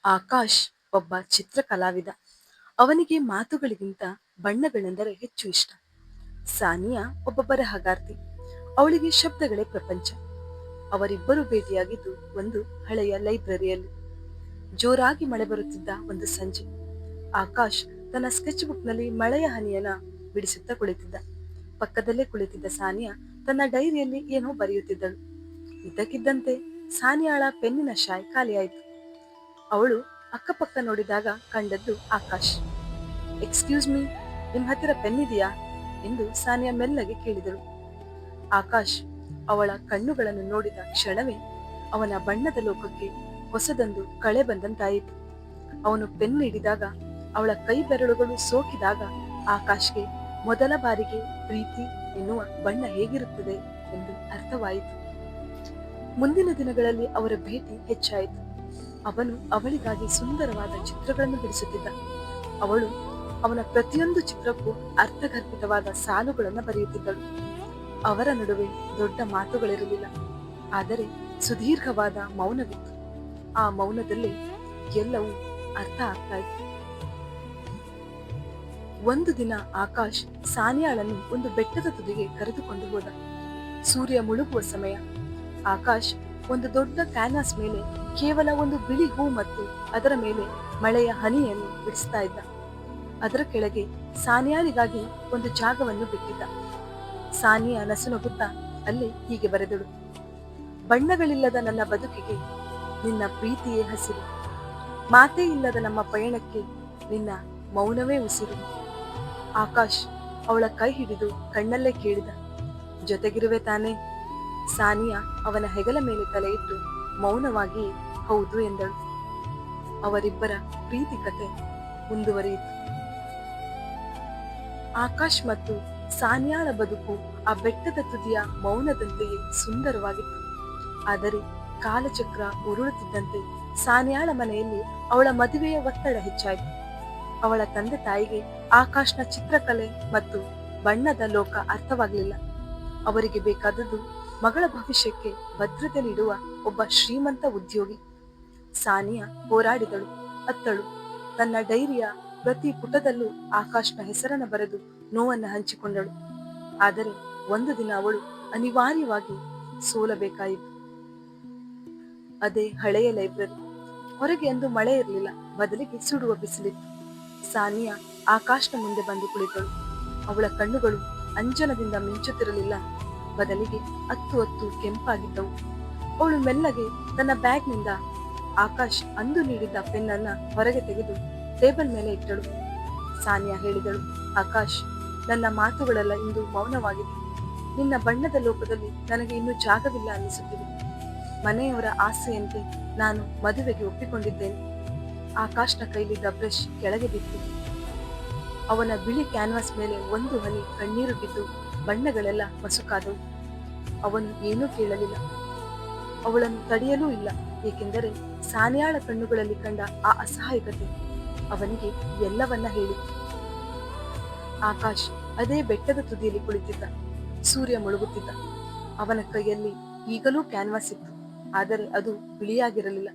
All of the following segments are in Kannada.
ಆಕಾಶ್ ಒಬ್ಬ ಚಿತ್ರಕಲಾವಿದ. ಅವನಿಗೆ ಮಾತುಗಳಿಗಿಂತ ಬಣ್ಣಗಳೆಂದರೆ ಹೆಚ್ಚು ಇಷ್ಟ. ಸಾನಿಯಾ ಒಬ್ಬ ಬರಹಗಾರ್ತಿ. ಅವಳಿಗೆ ಶಬ್ದಗಳೇ ಪ್ರಪಂಚ. ಅವರಿಬ್ಬರು ಭೇಟಿಯಾಗಿದ್ದು ಒಂದು ಹಳೆಯ ಲೈಬ್ರರಿಯಲ್ಲಿ. ಜೋರಾಗಿ ಮಳೆ ಬರುತ್ತಿದ್ದ ಒಂದು ಸಂಜೆ. ಆಕಾಶ್ ತನ್ನ ಸ್ಕೆಚ್ ಬುಕ್ನಲ್ಲಿ ಮಳೆಯ ಹನಿಯನ್ನ ಬಿಡಿಸುತ್ತಾ ಕುಳಿತಿದ್ದ. ಪಕ್ಕದಲ್ಲೇ ಕುಳಿತಿದ್ದ ಸಾನಿಯಾ ತನ್ನ ಡೈರಿಯಲ್ಲಿ ಏನೋ ಬರೆಯುತ್ತಿದ್ದಳು. ಇದ್ದಕ್ಕಿದ್ದಂತೆ ಸಾನಿಯಾಳ ಪೆನ್ನಿನ ಶಾಯಿ ಖಾಲಿಯಾಯಿತು. ಅವಳು ಅಕ್ಕಪಕ್ಕ ನೋಡಿದಾಗ ಕಂಡದ್ದು ಆಕಾಶ್. ಎಕ್ಸ್ಕ್ಯೂಸ್ ಮೀ, ನಿಮ್ ಹತ್ತಿರ ಪೆನ್ ಇದೆಯಾ ಎಂದು ಸಾನಿಯಾ ಮೆಲ್ಲಗೆ ಕೇಳಿದಳು. ಆಕಾಶ್ ಅವಳ ಕಣ್ಣುಗಳನ್ನು ನೋಡಿದ ಕ್ಷಣವೇ ಅವನ ಬಣ್ಣದ ಲೋಕಕ್ಕೆ ಹೊಸದೊಂದು ಕಳೆ ಬಂದಂತಾಯಿತು. ಅವನು ಪೆನ್ ಹಿಡಿದಾಗ ಅವಳ ಕೈ ಬೆರಳುಗಳು ಸೋಕಿದಾಗ ಆಕಾಶ್ಗೆ ಮೊದಲ ಬಾರಿಗೆ ಪ್ರೀತಿ ಎನ್ನುವ ಬಣ್ಣ ಹೇಗಿರುತ್ತದೆ ಎಂದು ಅರ್ಥವಾಯಿತು. ಮುಂದಿನ ದಿನಗಳಲ್ಲಿ ಅವರ ಭೇಟಿ ಹೆಚ್ಚಾಯಿತು. ಅವನು ಅವಳಿಗಾಗಿ ಸುಂದರವಾದ ಚಿತ್ರಗಳನ್ನು ಬಿಡಿಸುತ್ತಿದ್ದ. ಅವಳು ಅವನ ಪ್ರತಿಯೊಂದು ಚಿತ್ರಕ್ಕೂ ಅರ್ಥಗರ್ಭಿತವಾದ ಸಾಲುಗಳನ್ನು ಬರೆಯುತ್ತಿದ್ದಳು. ಅವರ ನಡುವೆ ದೊಡ್ಡ ಮಾತುಗಳಿರಲಿಲ್ಲ, ಆದರೆ ಸುದೀರ್ಘವಾದ ಮೌನವಿತ್ತು. ಆ ಮೌನದಲ್ಲಿ ಎಲ್ಲವೂ ಅರ್ಥ ಆಗ್ತಾ ಇತ್ತು. ಒಂದು ದಿನ ಆಕಾಶ್ ಸಾನಿಯಾಳನ್ನು ಒಂದು ಬೆಟ್ಟದ ತುದಿಗೆ ಕರೆದುಕೊಂಡು ಹೋದ. ಸೂರ್ಯ ಮುಳುಗುವ ಸಮಯ. ಆಕಾಶ್ ಒಂದು ದೊಡ್ಡ ಕ್ಯಾನ್ವಾಸ್ ಮೇಲೆ ಕೇವಲ ಒಂದು ಬಿಳಿ ಹೂ ಮತ್ತು ಅದರ ಮೇಲೆ ಮಳೆಯ ಹನಿಯನ್ನು ಬಿಡಿಸ್ತಾ ಇದ್ದ. ಅದರ ಕೆಳಗೆ ಸಾನಿಯಾಳಿಗಾಗಿ ಒಂದು ಜಾಗವನ್ನು ಬಿಟ್ಟಿದ್ದ. ಸಾನಿಯಾ ನಸುನಗುತ್ತಾ ಅಲ್ಲಿ ಹೀಗೆ ಬರೆದಳು: ಬಣ್ಣಗಳಿಲ್ಲದ ನನ್ನ ಬದುಕಿಗೆ ನಿನ್ನ ಪ್ರೀತಿಯೇ ಹಸಿರು, ಮಾತೇ ಇಲ್ಲದ ನಮ್ಮ ಪಯಣಕ್ಕೆ ನಿನ್ನ ಮೌನವೇ ಉಸಿರು. ಆಕಾಶ್ ಅವಳ ಕೈ ಹಿಡಿದು ಕಣ್ಣಲ್ಲೇ ಕೇಳಿದ, ಜೊತೆಗಿರುವೆ ತಾನೇ? ಸಾನಿಯಾ ಅವನ ಹೆಗಲ ಮೇಲೆ ತಲೆ ಇಟ್ಟು ಮೌನವಾಗಿ ಹೌದು ಎಂದಳು. ಅವರಿಬ್ಬರ ಪ್ರೀತಿ ಕತೆ ಮುಂದುವರಿಯಿತು. ಆಕಾಶ್ ಮತ್ತು ಸಾನಿಯಾಳ ಬದುಕು ಆ ಬೆಟ್ಟದ ತುದಿಯ ಮೌನದಂತೆಯೇ ಸುಂದರವಾಗಿತ್ತು. ಆದರೆ ಕಾಲಚಕ್ರ ಉರುಳುತ್ತಿದ್ದಂತೆ ಸಾನಿಯಾಳ ಮನೆಯಲ್ಲಿ ಅವಳ ಮದುವೆಯ ಒತ್ತಡ ಹೆಚ್ಚಾಯಿತು. ಅವಳ ತಂದೆ ತಾಯಿಗೆ ಆಕಾಶ್ನ ಚಿತ್ರಕಲೆ ಮತ್ತು ಬಣ್ಣದ ಲೋಕ ಅರ್ಥವಾಗಲಿಲ್ಲ. ಅವರಿಗೆ ಬೇಕಾದದ್ದು ಮಗಳ ಭವಿಷ್ಯಕ್ಕೆ ಭದ್ರತೆ ನೀಡುವ ಒಬ್ಬ ಶ್ರೀಮಂತ ಉದ್ಯೋಗಿ. ಸಾನಿಯಾ ಹೋರಾಡಿದಳು, ಅತ್ತಳು. ತನ್ನ ಡೈರಿಯ ಪ್ರತಿ ಪುಟದಲ್ಲೂ ಆಕಾಶ್ನ ಹೆಸರನ್ನು ಬರೆದು ನೋವನ್ನು ಹಂಚಿಕೊಂಡಳು. ಆದರೆ ಒಂದು ದಿನ ಅವಳು ಅನಿವಾರ್ಯವಾಗಿ ಸೋಲಬೇಕಾಯಿತು. ಅದೇ ಹಳೆಯ ಲೈಬ್ರರಿ. ಹೊರಗೆ ಅಂದು ಮಳೆ ಇರಲಿಲ್ಲ, ಬದಲಿಗೆ ಸುಡುವ ಬಿಸಿಲಿತ್ತು. ಸಾನಿಯಾ ಆಕಾಶ್ನ ಮುಂದೆ ಬಂದು ಕುಳಿತಳು. ಅವಳ ಕಣ್ಣುಗಳು ಅಂಜನದಿಂದ ಮಿಂಚುತ್ತಿರಲಿಲ್ಲ, ಬದಲಿಗೆ ಅತ್ತು ಕೆಂಪಾಗಿದ್ದವು. ಅವಳು ಮೆಲ್ಲಗೆ ತನ್ನ ಬ್ಯಾಗ್ನಿಂದ ಆಕಾಶ್ ಅಂದು ನೀಡಿದ್ದ ಪೆನ್ನನ್ನ ಹೊರಗೆ ತೆಗೆದು ಟೇಬಲ್ ಮೇಲೆ ಇಟ್ಟಳು. ಸಾನಿಯಾ ಹೇಳಿದಳು, ಆಕಾಶ್, ನನ್ನ ಮಾತುಗಳೆಲ್ಲ ಇಂದು ಮೌನವಾಗಿದೆ. ನಿನ್ನ ಬಣ್ಣದ ಲೋಕದಲ್ಲಿ ನನಗೆ ಇನ್ನೂ ಜಾಗವಿಲ್ಲ ಅನ್ನಿಸುತ್ತಿದೆ. ಮನೆಯವರ ಆಸೆಯಂತೆ ನಾನು ಮದುವೆಗೆ ಒಪ್ಪಿಕೊಂಡಿದ್ದೇನೆ. ಆಕಾಶ್ನ ಕೈಲಿದ್ದ ಬ್ರಷ್ ಕೆಳಗೆ ಬಿತ್ತು. ಅವನ ಬಿಳಿ ಕ್ಯಾನ್ವಾಸ್ ಮೇಲೆ ಒಂದು ಹನಿ ಕಣ್ಣೀರು ಬಿದ್ದು ಬಣ್ಣಗಳೆಲ್ಲ ಮಸುಕಾದವು. ಅವನು ಏನೂ ಕೇಳಲಿಲ್ಲ, ಅವಳನ್ನು ತಡೆಯಲೂ ಇಲ್ಲ. ಏಕೆಂದರೆ ಸಾನಿಯಾಳ ಕಣ್ಣುಗಳಲ್ಲಿ ಕಂಡ ಆ ಅಸಹಾಯಕತೆ ಅವನಿಗೆ ಎಲ್ಲವನ್ನ ಹೇಳಿತ್ತು. ಆಕಾಶ್ ಅದೇ ಬೆಟ್ಟದ ತುದಿಯಲ್ಲಿ ಕುಳಿತಿದ್ದ. ಸೂರ್ಯ ಮುಳುಗುತ್ತಿದ್ದ. ಅವನ ಕೈಯಲ್ಲಿ ಈಗಲೂ ಕ್ಯಾನ್ವಾಸ್ ಇತ್ತು, ಆದರೆ ಅದು ಬಿಳಿಯಾಗಿರಲಿಲ್ಲ.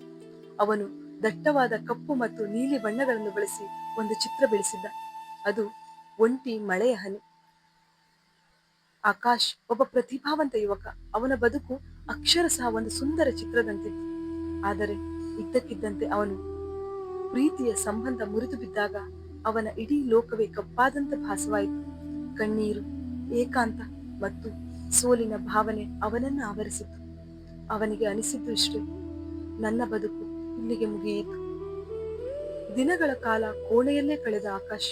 ಅವನು ದಟ್ಟವಾದ ಕಪ್ಪು ಮತ್ತು ನೀಲಿ ಬಣ್ಣಗಳನ್ನು ಬಳಸಿ ಒಂದು ಚಿತ್ರ ಬಿಡಿಸಿದ್ದ. ಅದು ಒಂಟಿ ಮಳೆಯ ಹನಿ. ಆಕಾಶ್ ಒಬ್ಬ ಪ್ರತಿಭಾವಂತ ಯುವಕ. ಅವನ ಬದುಕು ಅಕ್ಷರಶಃ ಒಂದು ಸುಂದರ ಚಿತ್ರದಂತಿತ್ತು. ಆದರೆ ಇದ್ದಕ್ಕಿದ್ದಂತೆ ಅವನು ಪ್ರೀತಿಯ ಸಂಬಂಧ ಮುರಿದು ಬಿದ್ದಾಗ ಅವನ ಇಡೀ ಲೋಕವೇ ಕಪ್ಪಾದಂತ ಭಾಸವಾಯಿತು. ಕಣ್ಣೀರು, ಏಕಾಂತ ಮತ್ತು ಸೋಲಿನ ಭಾವನೆ ಅವನನ್ನು ಆವರಿಸಿತು. ಅವನಿಗೆ ಅನಿಸಿದ್ದು ಇಷ್ಟೇ: ನನ್ನ ಬದುಕು ಇಲ್ಲಿಗೆ ಮುಗಿಯಿತು. ದಿನಗಳ ಕಾಲ ಕೋಣೆಯಲ್ಲೇ ಕಳೆದ ಆಕಾಶ್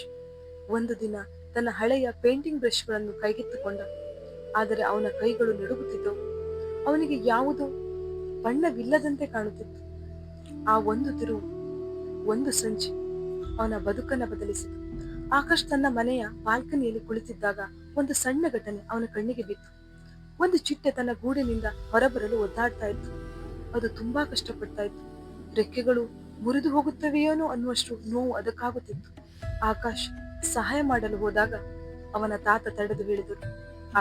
ಒಂದು ದಿನ ತನ್ನ ಹಳೆಯ ಪೇಂಟಿಂಗ್ ಬ್ರಷ್ಗಳನ್ನು ಕೈಗೆತ್ತಿಕೊಂಡ. ಆದರೆ ಅವನ ಕೈಗಳು ನಡುಗುತ್ತಿದ್ದವು. ಅವನಿಗೆ ಯಾವುದೋ ಬಣ್ಣವಿಲ್ಲದಂತೆ ಕಾಣುತ್ತಿತ್ತು. ಆ ಒಂದು ತಿರುವು, ಒಂದು ಸಂಚೆ ಅವನ ಬದುಕನ್ನ ಬದಲಿಸಿತು. ಆಕಾಶ್ ತನ್ನ ಮನೆಯ ಬಾಲ್ಕನಿಯಲ್ಲಿ ಕುಳಿತಿದ್ದಾಗ ಒಂದು ಸಣ್ಣ ಘಟನೆ ಅವನ ಕಣ್ಣಿಗೆ ಬಿತ್ತು. ಒಂದು ಚಿಟ್ಟೆ ತನ್ನ ಗೂಡಿನಿಂದ ಹೊರಬರಲು ಒದ್ದಾಡ್ತಾ ಇತ್ತು. ಅದು ತುಂಬಾ ಕಷ್ಟಪಡ್ತಾ ಇತ್ತು. ರೆಕ್ಕೆಗಳು ಮುರಿದು ಹೋಗುತ್ತವೆಯೇನೋ ಅನ್ನುವಷ್ಟು ನೋವು ಅದಕ್ಕಾಗುತ್ತಿತ್ತು. ಆಕಾಶ್ ಸಹಾಯ ಮಾಡಲು ಹೋದಾಗ ಅವನ ತಾತ ತಡೆದು ಹೇಳಿದರು,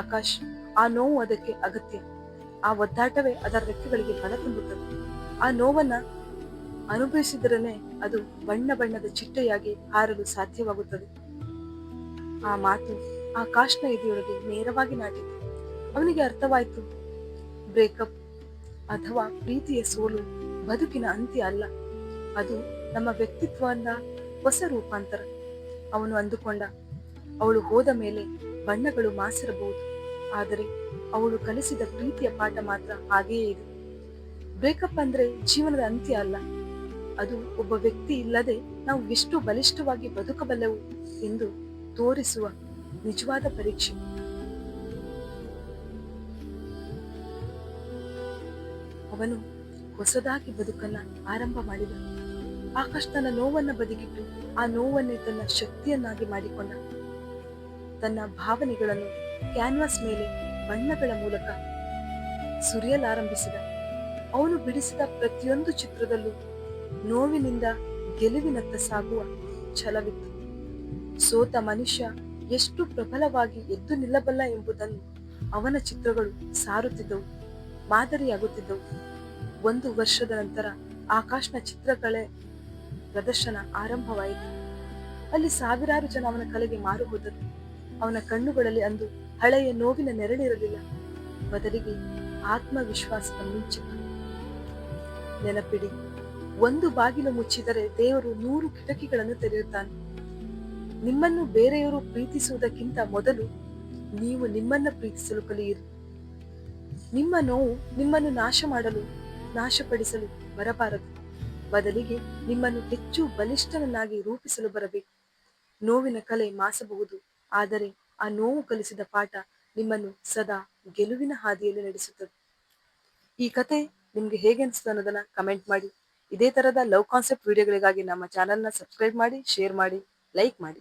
ಆಕಾಶ್, ಆ ನೋವು ಅದಕ್ಕೆ ಅಗತ್ಯ. ಆ ಒದ್ದಾಟವೇ ಅದರ ರೆಕ್ಕೆಗಳಿಗೆ ಬಲ ತುಂಬುತ್ತದೆ. ಆ ನೋವನ್ನ ಅನುಭವಿಸಿದರನೇ ಅದು ಬಣ್ಣ ಬಣ್ಣದ ಚಿಟ್ಟೆಯಾಗಿ ಹಾರಲು ಸಾಧ್ಯವಾಗುತ್ತದೆ. ಆ ಮಾತು ಆಕಾಶ್ನ ಎದೆಯೊಳಗೆ ನೇರವಾಗಿ ನಾಟಿತು. ಅವನಿಗೆ ಅರ್ಥವಾಯಿತು, ಬ್ರೇಕಪ್ ಅಥವಾ ಪ್ರೀತಿಯ ಸೋಲು ಬದುಕಿನ ಅಂತ್ಯ ಅಲ್ಲ, ಅದು ನಮ್ಮ ವ್ಯಕ್ತಿತ್ವದ ಹೊಸ ರೂಪಾಂತರ. ಅವನು ಅಂದುಕೊಂಡ, ಅವಳು ಹೋದ ಮೇಲೆ ಬಣ್ಣಗಳು ಮಾಸಿರಬಹುದು, ಆದರೆ ಅವಳು ಕಲಿಸಿದ ಪ್ರೀತಿಯ ಪಾಠ ಮಾತ್ರ ಹಾಗೆಯೇ ಇದೆ. ಬ್ರೇಕಪ್ ಅಂದ್ರೆ ಜೀವನದ ಅಂತ್ಯ ಅಲ್ಲ, ಅದು ಒಬ್ಬ ವ್ಯಕ್ತಿ ಇಲ್ಲದೆ ನಾವು ಎಷ್ಟು ಬಲಿಷ್ಠವಾಗಿ ಬದುಕಬಲ್ಲೆವು ಎಂದು ತೋರಿಸುವ ನಿಜವಾದ ಪರೀಕ್ಷೆ. ಅವನು ಹೊಸದಾಗಿ ಬದುಕನ್ನ ಆರಂಭ ಮಾಡಿದ. ಆಕಾಶ್ ತನ್ನ ನೋವನ್ನ ಬದಿಗಿಟ್ಟು ಆ ನೋವನ್ನೇ ತನ್ನ ಶಕ್ತಿಯನ್ನಾಗಿ ಮಾಡಿಕೊಂಡ. ತನ್ನ ಭಾವನೆಗಳನ್ನು ಕ್ಯಾನ್ವಾಸ್ ಮೇಲೆ ಬಣ್ಣಗಳ ಮೂಲಕ ಸುರಿಯಲಾರಂಭಿಸಿದ. ಅವನು ಬಿಡಿಸಿದ ಪ್ರತಿಯೊಂದು ಚಿತ್ರದಲ್ಲೂ ನೋವಿನಿಂದ ಗೆಲುವಿನತ್ತ ಸಾಗುವ ಛಲವಿತ್ತು. ಸೋತ ಮನುಷ್ಯ ಎಷ್ಟು ಪ್ರಬಲವಾಗಿ ಎದ್ದು ನಿಲ್ಲಬಲ್ಲ ಎಂಬುದನ್ನು ಅವನ ಚಿತ್ರಗಳು ಸಾರುತ್ತಿದ್ದವು, ಮಾದರಿಯಾಗುತ್ತಿದ್ದವು. 1 ವರ್ಷದ ನಂತರ ಆಕಾಶ್ನ ಚಿತ್ರಕಲೆ ಪ್ರದರ್ಶನ ಆರಂಭವಾಯಿತು. ಅಲ್ಲಿ ಸಾವಿರಾರು ಜನ ಅವನ ಕಲೆಗೆ ಮಾರು ಹೋದರು. ಅವನ ಕಣ್ಣುಗಳಲ್ಲಿ ಅಂದು ಹಳೆಯ ನೋವಿನ ನೆರಳಿರಲಿಲ್ಲ, ಬದಲಿಗೆ ಆತ್ಮವಿಶ್ವಾಸದ ಮಿಂಚಿತ್ತು. ನೆನಪಿಡಿ, 1 ಬಾಗಿಲು ಮುಚ್ಚಿದರೆ ದೇವರು 100 ಕಿಟಕಿಗಳನ್ನು ತೆರೆಯುತ್ತಾನೆ. ನಿಮ್ಮನ್ನು ಬೇರೆಯವರು ಪ್ರೀತಿಸುವುದಕ್ಕಿಂತ ಮೊದಲು ನೀವು ನಿಮ್ಮನ್ನು ಪ್ರೀತಿಸಲು ಕಲಿಯಿರಿ. ನಿಮ್ಮ ನೋವು ನಿಮ್ಮನ್ನು ನಾಶಪಡಿಸಲು ಬರಬಾರದು, ಬದಲಿಗೆ ನಿಮ್ಮನ್ನು ಹೆಚ್ಚು ಬಲಿಷ್ಠನನ್ನಾಗಿ ರೂಪಿಸಲು ಬರಬೇಕು. ನೋವಿನ ಕಲೆ ಮಾಸಬಹುದು, ಆದರೆ ಆ ನೋವು ಕಲಿಸಿದ ಪಾಠ ನಿಮ್ಮನ್ನು ಸದಾ ಗೆಲುವಿನ ಹಾದಿಯಲ್ಲಿ ನಡೆಸುತ್ತದೆ. ಈ ಕತೆ ನಿಮ್ಗೆ ಹೇಗೆ ಅನಿಸ್ತು ಅನ್ನೋದನ್ನ ಕಮೆಂಟ್ ಮಾಡಿ. ಇದೇ ತರದ ಲವ್ ಕಾನ್ಸೆಪ್ಟ್ ವಿಡಿಯೋಗಳಿಗಾಗಿ ನಮ್ಮ ಚಾನೆಲ್ನ ಸಬ್ಸ್ಕ್ರೈಬ್ ಮಾಡಿ, ಶೇರ್ ಮಾಡಿ, ಲೈಕ್ ಮಾಡಿ.